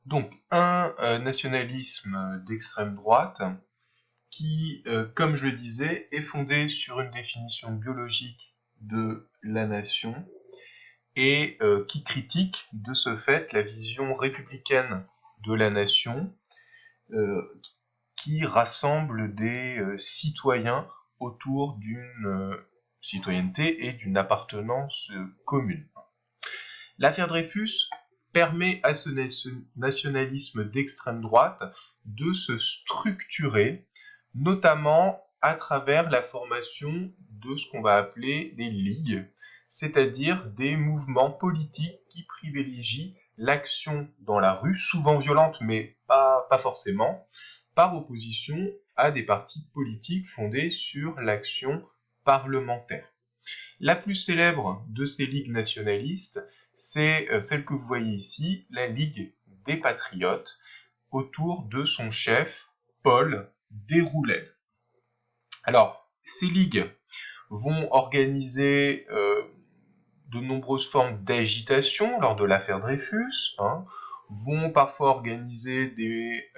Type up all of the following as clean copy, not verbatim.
Donc, un nationalisme d'extrême droite qui, comme je le disais, est fondé sur une définition biologique de la nation et qui critique de ce fait la vision républicaine de la nation qui rassemble des citoyens autour d'une citoyenneté et d'une appartenance commune. L'affaire Dreyfus permet à ce nationalisme d'extrême droite de se structurer, notamment à travers la formation de ce qu'on va appeler des ligues, c'est-à-dire des mouvements politiques qui privilégient l'action dans la rue, souvent violente, mais pas forcément, par opposition à des partis politiques fondés sur l'action parlementaire. La plus célèbre de ces ligues nationalistes, c'est celle que vous voyez ici, la Ligue des Patriotes, autour de son chef, Paul Déroulède. Alors, ces ligues vont organiser de nombreuses formes d'agitation lors de l'affaire Dreyfus, vont parfois organiser des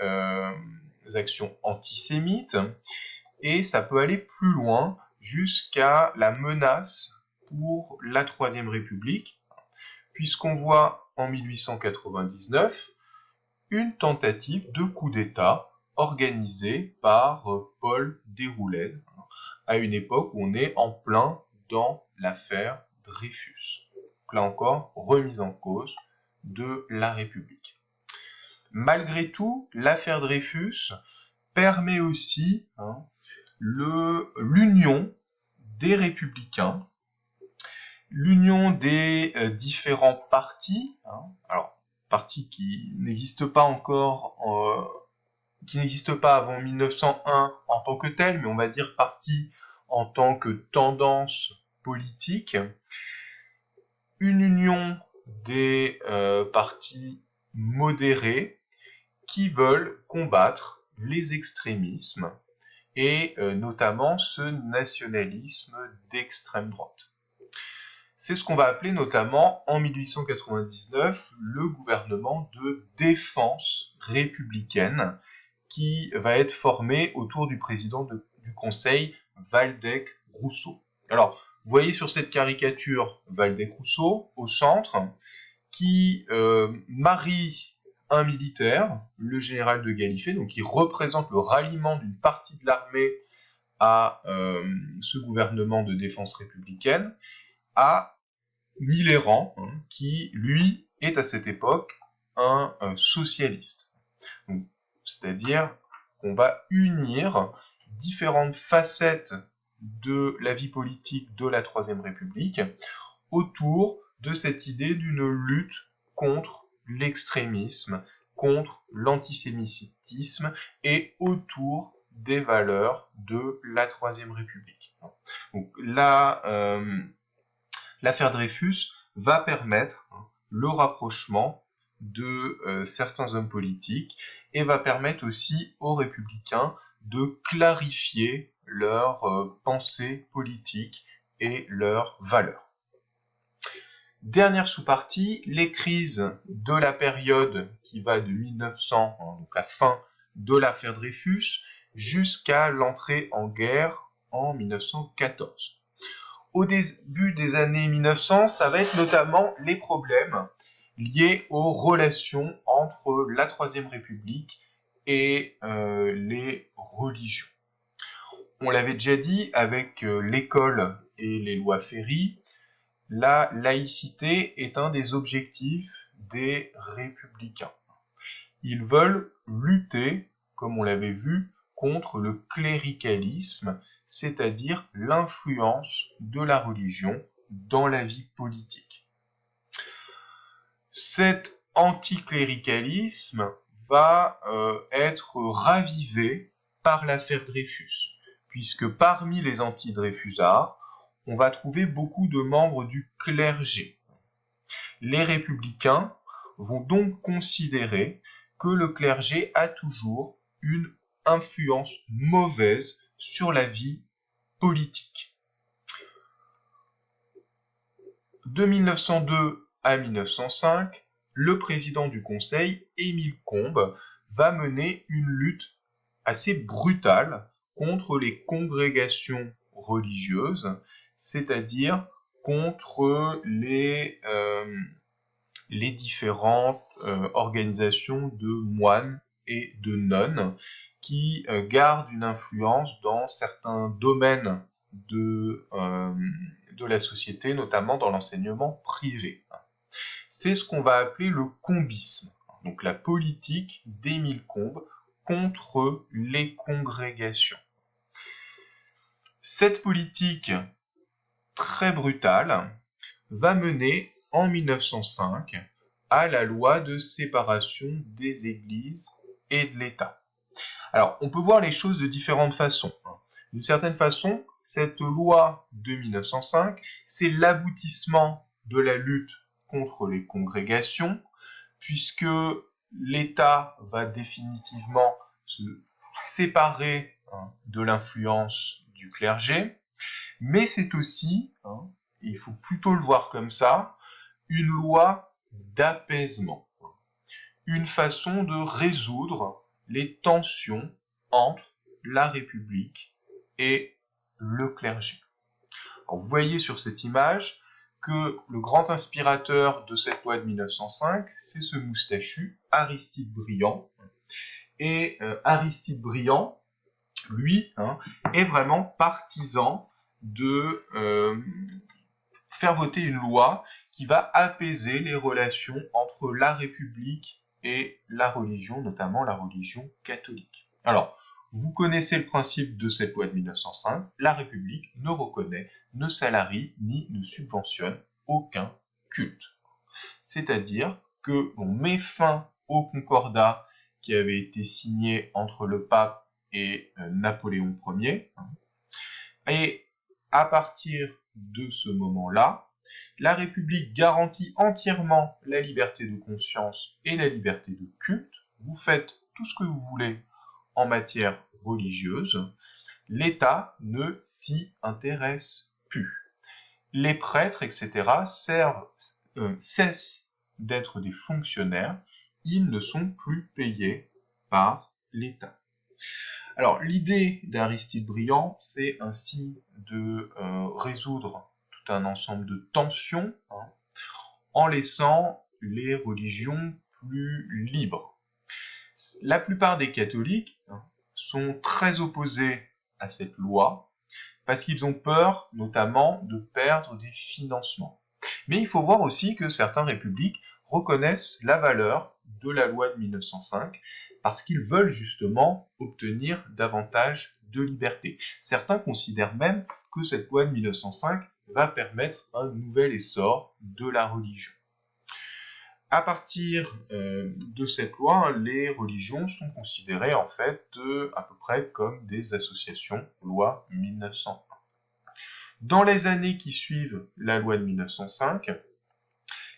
actions antisémites, et ça peut aller plus loin jusqu'à la menace pour la Troisième République, puisqu'on voit en 1899 une tentative de coup d'État organisée par Paul Déroulède, à une époque où on est en plein dans l'affaire Dreyfus. Donc là encore, remise en cause de la République. Malgré tout, l'affaire Dreyfus permet aussi l'union des républicains, l'union des différents partis, alors partis qui n'existent pas encore, qui n'existent pas avant 1901 en tant que tel, mais on va dire partis en tant que tendance politique, une union des partis modérés qui veulent combattre les extrémismes et notamment ce nationalisme d'extrême droite. C'est ce qu'on va appeler notamment en 1899 le gouvernement de défense républicaine qui va être formé autour du président du Conseil, Waldeck-Rousseau. Alors, vous voyez sur cette caricature Waldeck-Rousseau au centre qui marie un militaire, le général de Gallifet, donc qui représente le ralliement d'une partie de l'armée à ce gouvernement de défense républicaine, à Millerand, qui, lui, est à cette époque un socialiste. C'est-à-dire qu'on va unir différentes facettes de la vie politique de la Troisième République autour de cette idée d'une lutte contre l'extrémisme, contre l'antisémitisme et autour des valeurs de la Troisième République. Donc là, l'affaire Dreyfus va permettre le rapprochement de certains hommes politiques et va permettre aussi aux républicains de clarifier leurs pensées politiques et leurs valeurs. Dernière sous-partie, les crises de la période qui va de 1900, donc la fin de l'affaire Dreyfus, jusqu'à l'entrée en guerre en 1914. Au début des années 1900, ça va être notamment les problèmes liés aux relations entre la Troisième République et les religions. On l'avait déjà dit, avec l'école et les lois Ferry, la laïcité est un des objectifs des républicains. Ils veulent lutter, comme on l'avait vu, contre le cléricalisme, c'est-à-dire l'influence de la religion dans la vie politique. Cet anticléricalisme va être ravivé par l'affaire Dreyfus, puisque parmi les anti-dreyfusards, on va trouver beaucoup de membres du clergé. Les républicains vont donc considérer que le clergé a toujours une influence mauvaise sur la vie politique. De 1902 à 1905, le président du conseil, Émile Combes, va mener une lutte assez brutale contre les congrégations religieuses, c'est-à-dire contre les différentes organisations de moines et de nonnes qui gardent une influence dans certains domaines de la société, notamment dans l'enseignement privé. C'est ce qu'on va appeler le combisme, donc la politique d'Émile Combes contre les congrégations. Cette politique très brutale va mener en 1905 à la loi de séparation des églises et de l'État. Alors, on peut voir les choses de différentes façons. D'une certaine façon, cette loi de 1905, c'est l'aboutissement de la lutte contre les congrégations, puisque l'État va définitivement se séparer de l'influence du clergé, mais c'est aussi, il faut plutôt le voir comme ça, une loi d'apaisement, une façon de résoudre les tensions entre la République et le clergé. Alors, vous voyez sur cette image que le grand inspirateur de cette loi de 1905, c'est ce moustachu, Aristide Briand. Et Aristide Briand, lui, est vraiment partisan de faire voter une loi qui va apaiser les relations entre la République et la religion, notamment la religion catholique. Alors, vous connaissez le principe de cette loi de 1905, la République ne reconnaît, ne salarie ni ne subventionne aucun culte. C'est-à-dire que l'on met fin au concordat qui avait été signé entre le pape et Napoléon Ier, et à partir de ce moment-là, la République garantit entièrement la liberté de conscience et la liberté de culte. Vous faites tout ce que vous voulez en matière religieuse. L'État ne s'y intéresse plus. Les prêtres, etc., cessent d'être des fonctionnaires. Ils ne sont plus payés par l'État. Alors, l'idée d'Aristide Briand, c'est ainsi de résoudre tout un ensemble de tensions en laissant les religions plus libres. La plupart des catholiques sont très opposés à cette loi parce qu'ils ont peur notamment de perdre des financements. Mais il faut voir aussi que certains républiques reconnaissent la valeur de la loi de 1905 parce qu'ils veulent justement obtenir davantage de liberté. Certains considèrent même que cette loi de 1905 va permettre un nouvel essor de la religion. À partir de cette loi, les religions sont considérées en fait à peu près comme des associations, loi 1901. Dans les années qui suivent la loi de 1905,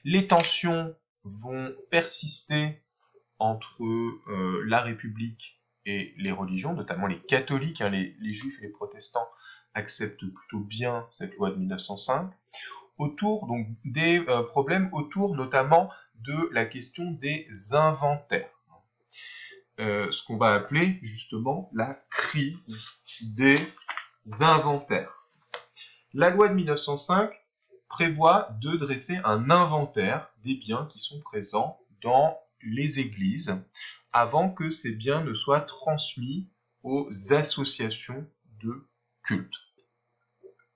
les tensions vont persister entre la République et les religions, notamment les catholiques, les juifs et les protestants acceptent plutôt bien cette loi de 1905, autour donc des problèmes autour notamment de la question des inventaires. Ce qu'on va appeler justement la crise des inventaires. La loi de 1905 prévoit de dresser un inventaire des biens qui sont présents dans les églises avant que ces biens ne soient transmis aux associations de culte.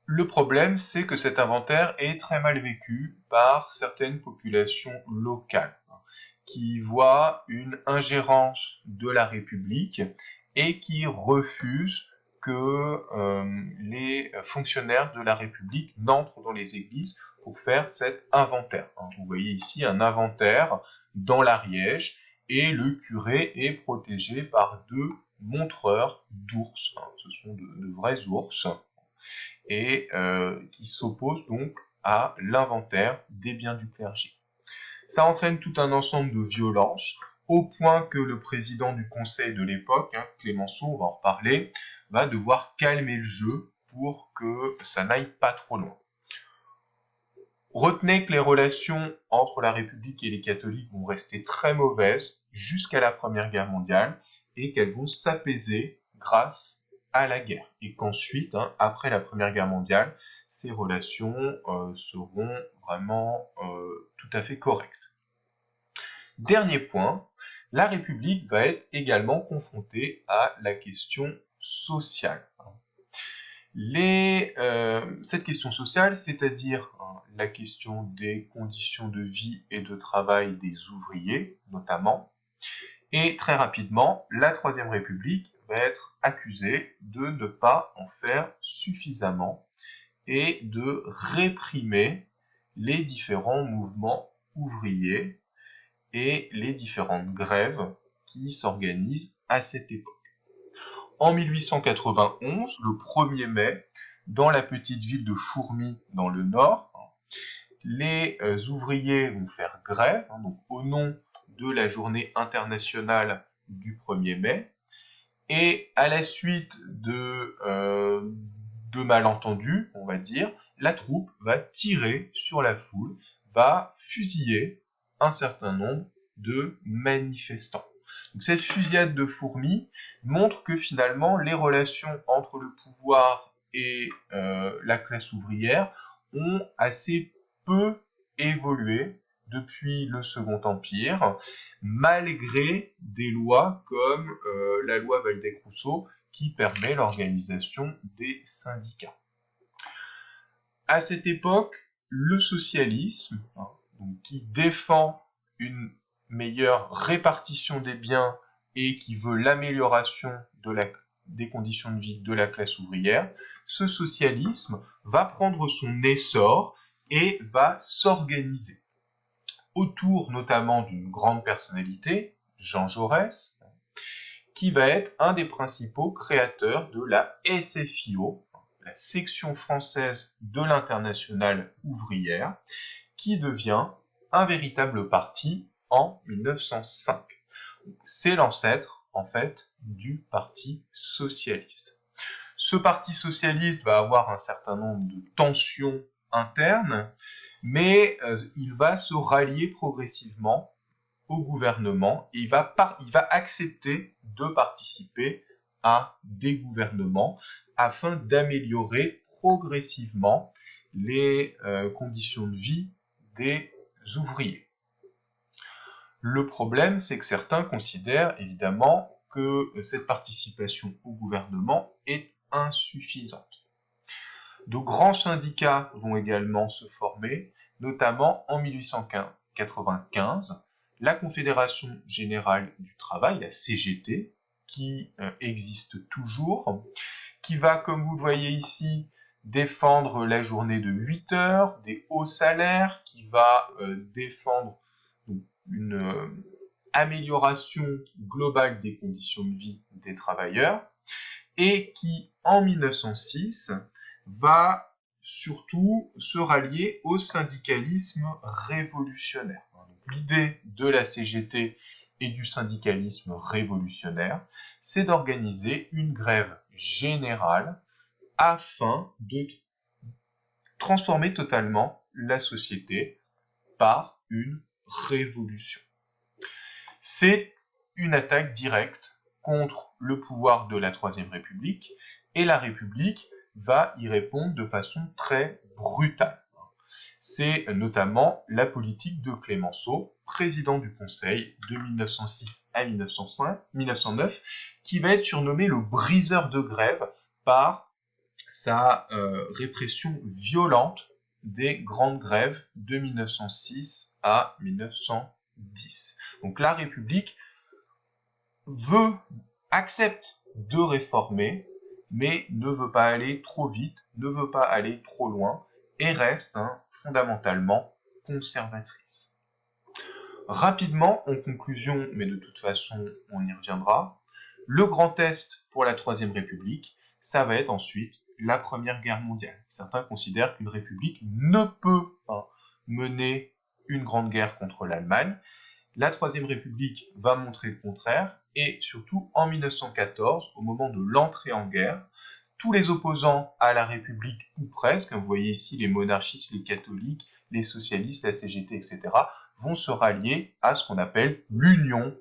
Le problème, c'est que cet inventaire est très mal vécu par certaines populations locales qui voient une ingérence de la République et qui refusent que les fonctionnaires de la République n'entrent dans les églises pour faire cet inventaire. Vous voyez ici un inventaire dans l'Ariège et le curé est protégé par deux montreurs d'ours. Ce sont de vrais ours et qui s'opposent donc à l'inventaire des biens du clergé. Ça entraîne tout un ensemble de violences, au point que le président du conseil de l'époque, Clémenceau, on va en reparler, va devoir calmer le jeu pour que ça n'aille pas trop loin. Retenez que les relations entre la République et les catholiques vont rester très mauvaises jusqu'à la Première Guerre mondiale et qu'elles vont s'apaiser grâce à la guerre. Et qu'ensuite, après la Première Guerre mondiale, ces relations seront vraiment tout à fait correctes. Dernier point, la République va être également confrontée à la question sociale. Cette question sociale, c'est-à-dire la question des conditions de vie et de travail des ouvriers, notamment, et très rapidement, la Troisième République va être accusée de ne pas en faire suffisamment et de réprimer les différents mouvements ouvriers et les différentes grèves qui s'organisent à cette époque. En 1891, le 1er mai, dans la petite ville de Fourmies, dans le Nord, les ouvriers vont faire grève, donc au nom de la journée internationale du 1er mai, et à la suite de malentendus, on va dire, la troupe va tirer sur la foule, va fusiller un certain nombre de manifestants. Donc cette fusillade de Fourmies montre que finalement les relations entre le pouvoir et la classe ouvrière ont assez peu évolué depuis le Second Empire, malgré des lois comme la loi Waldeck-Rousseau qui permet l'organisation des syndicats. À cette époque, le socialisme, donc, qui défend une meilleure répartition des biens et qui veut l'amélioration des conditions de vie de la classe ouvrière, ce socialisme va prendre son essor et va s'organiser autour notamment d'une grande personnalité, Jean Jaurès, qui va être un des principaux créateurs de la SFIO, la section française de l'Internationale ouvrière, qui devient un véritable parti en 1905. C'est l'ancêtre, en fait, du Parti socialiste. Ce Parti socialiste va avoir un certain nombre de tensions internes, mais il va se rallier progressivement au gouvernement et il va accepter de participer à des gouvernements afin d'améliorer progressivement les conditions de vie des ouvriers. Le problème, c'est que certains considèrent évidemment que cette participation au gouvernement est insuffisante. De grands syndicats vont également se former, notamment en 1895, la Confédération Générale du Travail, la CGT, qui existe toujours, qui va, comme vous le voyez ici, défendre la journée de 8 heures, des hauts salaires, qui va défendre une amélioration globale des conditions de vie des travailleurs, et qui, en 1906, va surtout se rallier au syndicalisme révolutionnaire. L'idée de la CGT et du syndicalisme révolutionnaire, c'est d'organiser une grève générale afin de transformer totalement la société par une révolution. C'est une attaque directe contre le pouvoir de la Troisième République, et la République va y répondre de façon très brutale. C'est notamment la politique de Clémenceau, président du Conseil de 1906 à 1909, qui va être surnommé le briseur de grève par sa répression violente des grandes grèves de 1906 à 1910. Donc la République accepte de réformer, mais ne veut pas aller trop vite, ne veut pas aller trop loin, et reste fondamentalement conservatrice. Rapidement, en conclusion, mais de toute façon on y reviendra, le grand test pour la Troisième République, ça va être ensuite la Première Guerre mondiale. Certains considèrent qu'une république ne peut pas mener une grande guerre contre l'Allemagne. La Troisième République va montrer le contraire, et surtout en 1914, au moment de l'entrée en guerre, tous les opposants à la République, ou presque, vous voyez ici les monarchistes, les catholiques, les socialistes, la CGT, etc., vont se rallier à ce qu'on appelle l'Union